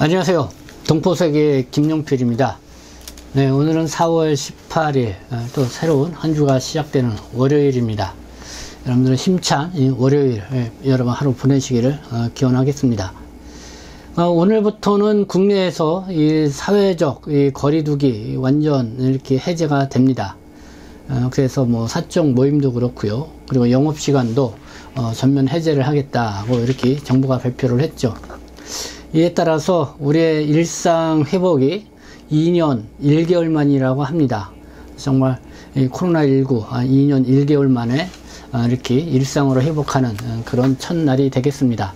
안녕하세요. 동포세계 김용필입니다. 네, 오늘은 4월 18일 또 새로운 한 주가 시작되는 월요일입니다. 여러분들은 힘찬 이 월요일 여러분 하루 보내시기를 기원하겠습니다. 오늘부터는 국내에서 이 사회적 이 거리두기 완전 이렇게 해제가 됩니다. 그래서 뭐 사적 모임도 그렇고요. 그리고 영업시간도 전면 해제를 하겠다고 이렇게 정부가 발표를 했죠. 이에 따라서 우리의 일상 회복이 2년 1개월 만이라고 합니다. 정말 코로나19 2년 1개월 만에 이렇게 일상으로 회복하는 그런 첫날이 되겠습니다.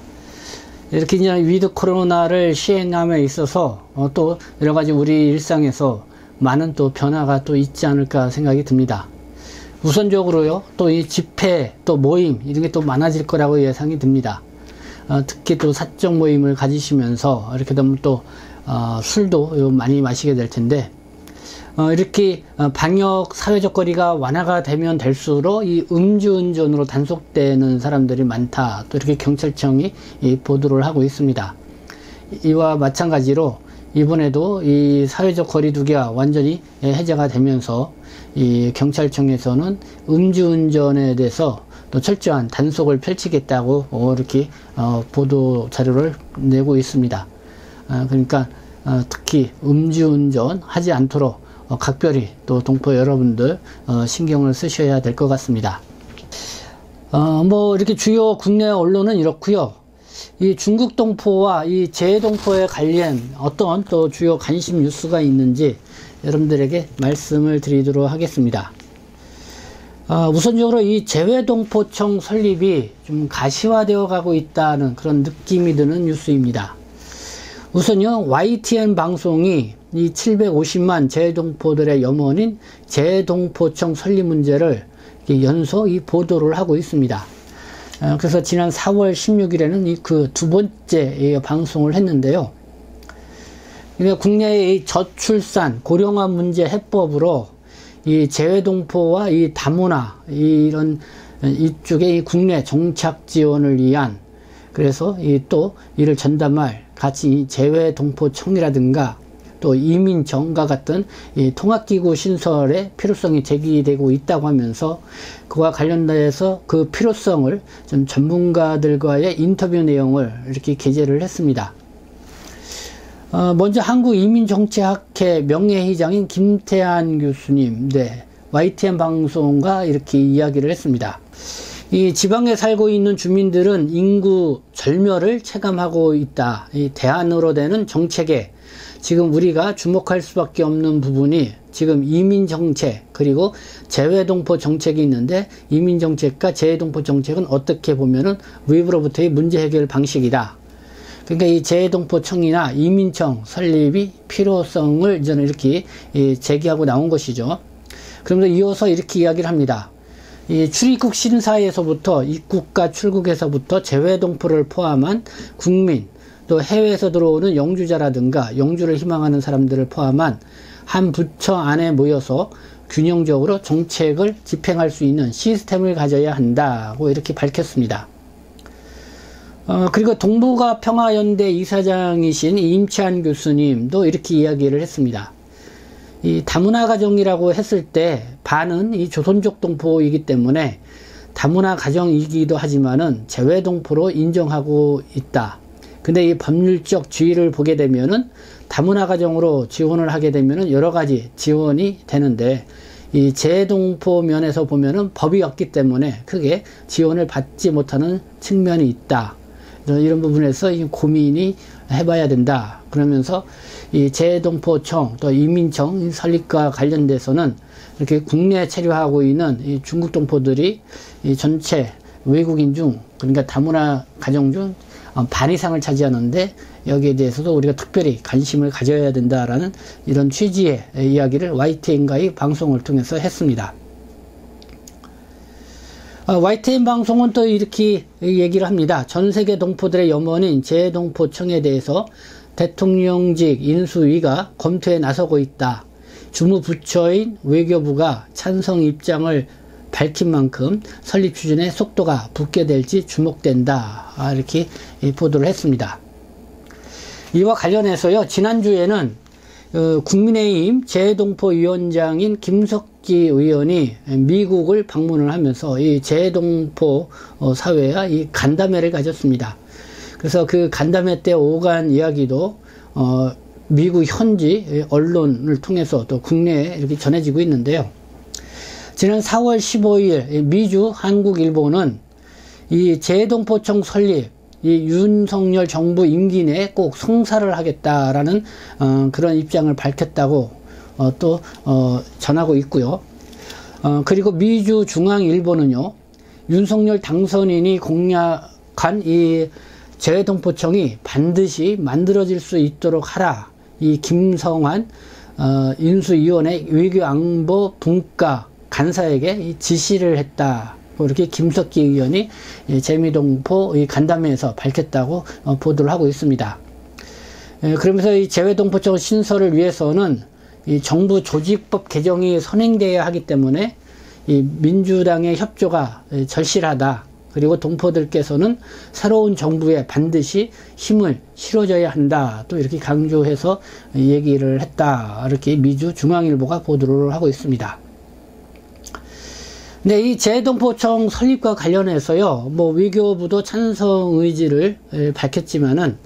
이렇게 이제 위드 코로나를 시행함에 있어서 또 여러가지 우리 일상에서 많은 또 변화가 또 있지 않을까 생각이 듭니다. 우선적으로요, 또 이 집회, 또 모임, 이런 게 또 많아질 거라고 예상이 듭니다. 특히 또 사적 모임을 가지시면서 이렇게 되면 또 술도 많이 마시게 될 텐데, 이렇게 방역 사회적 거리가 완화가 되면 될수록 이 음주운전으로 단속되는 사람들이 많다, 또 이렇게 경찰청이 보도를 하고 있습니다. 이와 마찬가지로 이번에도 이 사회적 거리두기가 완전히 해제가 되면서 이 경찰청에서는 음주운전에 대해서 또 철저한 단속을 펼치겠다고 이렇게 보도 자료를 내고 있습니다. 그러니까 특히 음주운전 하지 않도록 각별히 또 동포 여러분들 신경을 쓰셔야 될 것 같습니다. 뭐 이렇게 주요 국내 언론은 이렇고요. 이 중국 동포와 이 재외 동포에 관련 어떤 또 주요 관심 뉴스가 있는지 여러분들에게 말씀을 드리도록 하겠습니다. 우선적으로 이 재외동포청 설립이 좀 가시화되어 가고 있다는 그런 느낌이 드는 뉴스입니다. 우선요, YTN 방송이 이 750만 재외동포들의 염원인 재외동포청 설립 문제를 연속 보도를 하고 있습니다. 그래서 지난 4월 16일에는 그 두 번째 방송을 했는데요. 국내의 저출산, 고령화 문제 해법으로 이 재외동포와 이 다문화, 이런 이쪽의 이 국내 정착 지원을 위한, 그래서 또 이를 전담할 같이 이 재외동포청이라든가 또 이민정과 같은 이 통합기구 신설의 필요성이 제기되고 있다고 하면서 그와 관련돼서 그 필요성을 좀 전문가들과의 인터뷰 내용을 이렇게 게재를 했습니다. 먼저 한국이민정책학회 명예회장인 김태한 교수님, YTN 방송과 이렇게 이야기를 했습니다. 이 지방에 살고 있는 주민들은 인구 절멸을 체감하고 있다. 이 대안으로 되는 정책에 지금 우리가 주목할 수밖에 없는 부분이 지금 이민정책 그리고 재외동포 정책이 있는데, 이민정책과 재외동포 정책은 어떻게 보면은 외부로부터의 문제 해결 방식이다. 그러니까 이 재외동포청이나 이민청 설립이 필요성을 저는 이렇게 제기하고 나온 것이죠. 그러면서 이어서 이렇게 이야기를 합니다. 이 출입국 심사에서부터 입국과 출국에서부터 재외동포를 포함한 국민, 또 해외에서 들어오는 영주자라든가 영주를 희망하는 사람들을 포함한 한 부처 안에 모여서 균형적으로 정책을 집행할 수 있는 시스템을 가져야 한다고 이렇게 밝혔습니다. 그리고 동북아 평화연대 이사장이신 임채한 교수님도 이렇게 이야기를 했습니다. 이 다문화 가정이라고 했을 때 반은 이 조선족 동포이기 때문에 다문화 가정이기도 하지만은 재외동포로 인정하고 있다. 근데 이 법률적 지위를 보게 되면은 다문화 가정으로 지원을 하게 되면은 여러 가지 지원이 되는데, 이 재동포 면에서 보면은 법이 없기 때문에 크게 지원을 받지 못하는 측면이 있다. 이런 부분에서 고민이 해봐야 된다. 그러면서 이 재동포청 또 이민청 설립과 관련돼서는 이렇게 국내에 체류하고 있는 이 중국 동포들이 이 전체 외국인 중, 그러니까 다문화 가정 중 반 이상을 차지하는데, 여기에 대해서도 우리가 특별히 관심을 가져야 된다라는 이런 취지의 이야기를 YTN과의 방송을 통해서 했습니다. YTN 방송은 또 이렇게 얘기를 합니다. 전 세계 동포들의 염원인 재외동포청에 대해서 대통령직 인수위가 검토에 나서고 있다. 주무부처인 외교부가 찬성 입장을 밝힌 만큼 설립 추진의 속도가 붙게 될지 주목된다. 이렇게 보도를 했습니다. 이와 관련해서요, 지난주에는 국민의힘 재동포위원장인 김석기 의원이 미국을 방문을 하면서 이 재동포 사회와 이 간담회를 가졌습니다. 그래서 그 간담회 때 오간 이야기도 미국 현지 언론을 통해서 또 국내에 이렇게 전해지고 있는데요. 지난 4월 15일 미주 한국일보는 이 재동포청 설립, 이 윤석열 정부 임기 내에 꼭 성사를 하겠다라는 그런 입장을 밝혔다고 또 전하고 있고요. 그리고 미주 중앙일보는요, 윤석열 당선인이 공약한 이 재동포청이 반드시 만들어질 수 있도록 하라. 이 김성환 인수위원회 외교안보 분과 간사에게 이 지시를 했다. 이렇게 김석기 의원이 재미동포 간담회에서 밝혔다고 보도를 하고 있습니다. 그러면서 이 재외동포청 신설을 위해서는 이 정부 조직법 개정이 선행되어야 하기 때문에 이 민주당의 협조가 절실하다. 그리고 동포들께서는 새로운 정부에 반드시 힘을 실어줘야 한다. 또 이렇게 강조해서 얘기를 했다. 이렇게 미주 중앙일보가 보도를 하고 있습니다. 네, 이 재동포청 설립과 관련해서요, 뭐 외교부도 찬성 의지를 밝혔지만은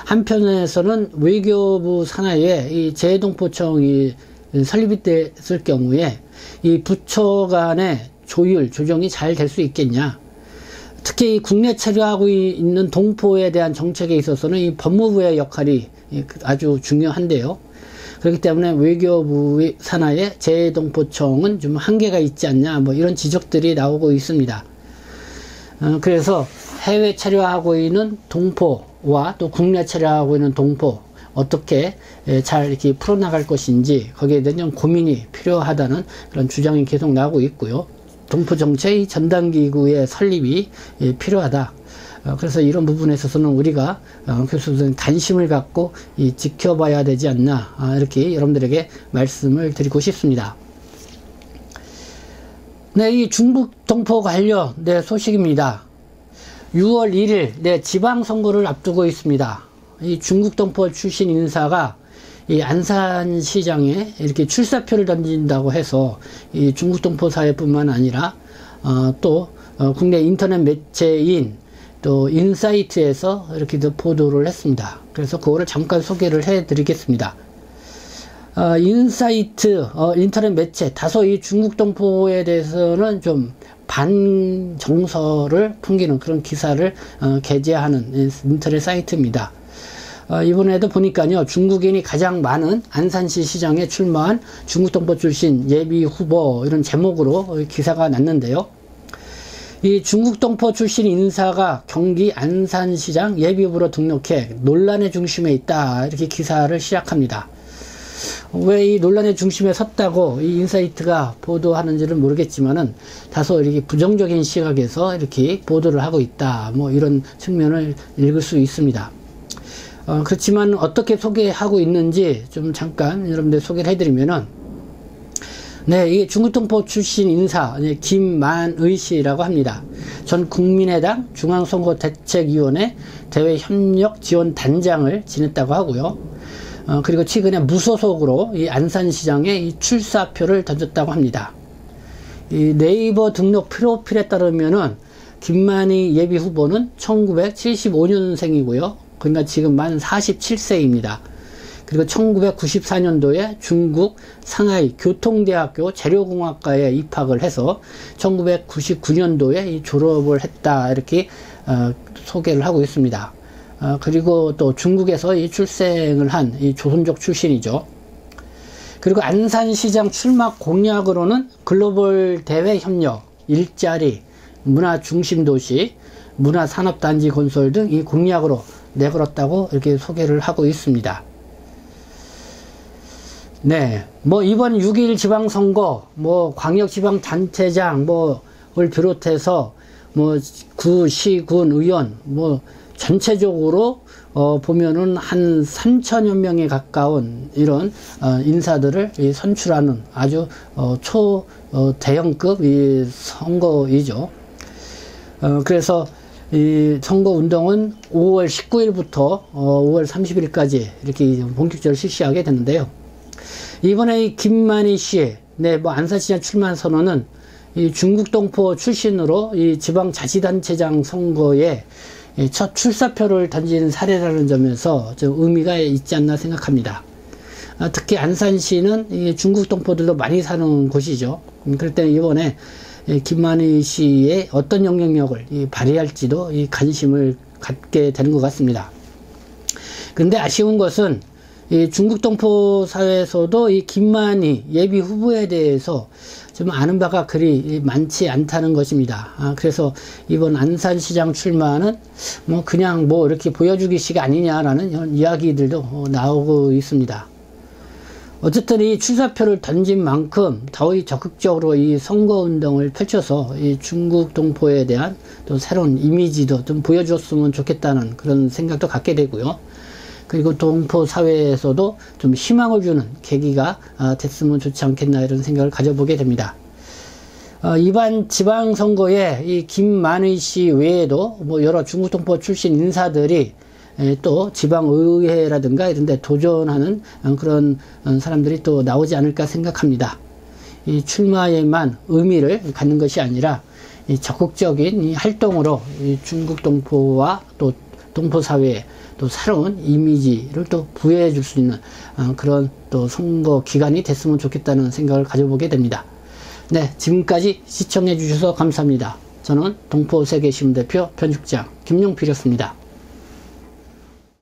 한편에서는 외교부 산하에 이 재동포청이 설립이 됐을 경우에 이 부처 간의 조율, 조정이 잘 될 수 있겠냐. 특히 국내 체류하고 있는 동포에 대한 정책에 있어서는 이 법무부의 역할이 아주 중요한데요. 그렇기 때문에 외교부 산하의 재동포청은 좀 한계가 있지 않냐, 뭐 이런 지적들이 나오고 있습니다. 그래서 해외 체류하고 있는 동포와 또 국내 체류하고 있는 동포 어떻게 잘 이렇게 풀어나갈 것인지 거기에 대한 고민이 필요하다는 그런 주장이 계속 나오고 있고요. 동포정책 전담기구의 설립이 필요하다. 그래서 이런 부분에 있어서는 우리가 교수들은 관심을 갖고 지켜봐야 되지 않나, 이렇게 여러분들에게 말씀을 드리고 싶습니다. 네, 이 중국 동포 관련 소식입니다. 6월 1일 지방선거를 앞두고 있습니다. 이 중국 동포 출신 인사가 이 안산시장에 이렇게 출사표를 던진다고 해서 이 중국 동포 사회뿐만 아니라 또 국내 인터넷 매체인 또 인사이트에서 이렇게 보도를 했습니다. 그래서 그거를 잠깐 소개를 해 드리겠습니다. 인사이트 인터넷 매체 다소 이 중국 동포에 대해서는 좀 반정서를 풍기는 그런 기사를 게재하는 인터넷 사이트입니다. 이번에도 보니까요, 중국인이 가장 많은 안산시 시장에 출마한 중국 동포 출신 예비 후보 이런 제목으로 기사가 났는데요. 이 중국 동포 출신 인사가 경기 안산시장 예비후보로 등록해 논란의 중심에 있다, 이렇게 기사를 시작합니다. 왜 이 논란의 중심에 섰다고 이 인사이트가 보도하는지는 모르겠지만은 다소 이렇게 부정적인 시각에서 이렇게 보도를 하고 있다, 뭐 이런 측면을 읽을 수 있습니다. 그렇지만 어떻게 소개하고 있는지 좀 잠깐 여러분들 소개를 해드리면은, 네, 이게 중국 동포 출신 인사 김만의 씨라고 합니다. 전 국민의당 중앙선거대책위원회 대외협력지원단장을 지냈다고 하고요. 그리고 최근에 무소속으로 이 안산시장에 이 출사표를 던졌다고 합니다. 이 네이버 등록 프로필에 따르면은 김만희 예비 후보는 1975년생이고요. 그러니까 지금 만 47세입니다. 그리고 1994년도에 중국 상하이 교통대학교 재료공학과에 입학을 해서 1999년도에 졸업을 했다, 이렇게 소개를 하고 있습니다. 그리고 또 중국에서 이 출생을 한 이 조선족 출신이죠. 그리고 안산시장 출마 공약으로는 글로벌 대외 협력, 일자리, 문화 중심 도시, 문화산업단지 건설 등 이 공약으로 내걸었다고 이렇게 소개를 하고 있습니다. 네, 뭐 이번 6.1 지방선거, 뭐 광역지방단체장 뭐를 비롯해서 뭐 구, 시, 군, 의원 뭐 전체적으로 보면은 한 3천여 명에 가까운 이런 인사들을 선출하는 아주 초대형급 이 선거이죠. 그래서 이 선거 운동은 5월 19일부터 5월 30일까지 이렇게 본격적으로 실시하게 됐는데요. 이번에 이 김만희 씨, 뭐 안산시장 출마 선언은 이 중국 동포 출신으로 이 지방자치단체장 선거에 첫 출사표를 던진 사례라는 점에서 좀 의미가 있지 않나 생각합니다. 특히 안산시는 이 중국 동포들도 많이 사는 곳이죠. 그럴 때 이번에 김만희 씨의 어떤 영향력을 발휘할지도 이 관심을 갖게 되는 것 같습니다. 그런데 아쉬운 것은 이 중국 동포 사회에서도 이 김만희 예비 후보에 대해서 좀 아는 바가 그리 많지 않다는 것입니다. 그래서 이번 안산시장 출마는 뭐 그냥 뭐 이렇게 보여주기식 아니냐라는 이런 이야기들도 나오고 있습니다. 어쨌든 이 출사표를 던진 만큼 더욱 적극적으로 이 선거운동을 펼쳐서 이 중국 동포에 대한 또 새로운 이미지도 좀 보여줬으면 좋겠다는 그런 생각도 갖게 되고요. 그리고 동포 사회에서도 좀 희망을 주는 계기가 됐으면 좋지 않겠나 이런 생각을 가져보게 됩니다. 이번 지방선거에 이 김만희 씨 외에도 뭐 여러 중국 동포 출신 인사들이 또 지방의회라든가 이런 데 도전하는 그런 사람들이 또 나오지 않을까 생각합니다. 이 출마에만 의미를 갖는 것이 아니라 이 적극적인 이 활동으로 이 중국 동포와 또 동포 사회에 또 새로운 이미지를 또 부여해 줄 수 있는 그런 또 선거 기간이 됐으면 좋겠다는 생각을 가져보게 됩니다. 네, 지금까지 시청해 주셔서 감사합니다. 저는 동포세계신문 대표 편집장 김용필이었습니다.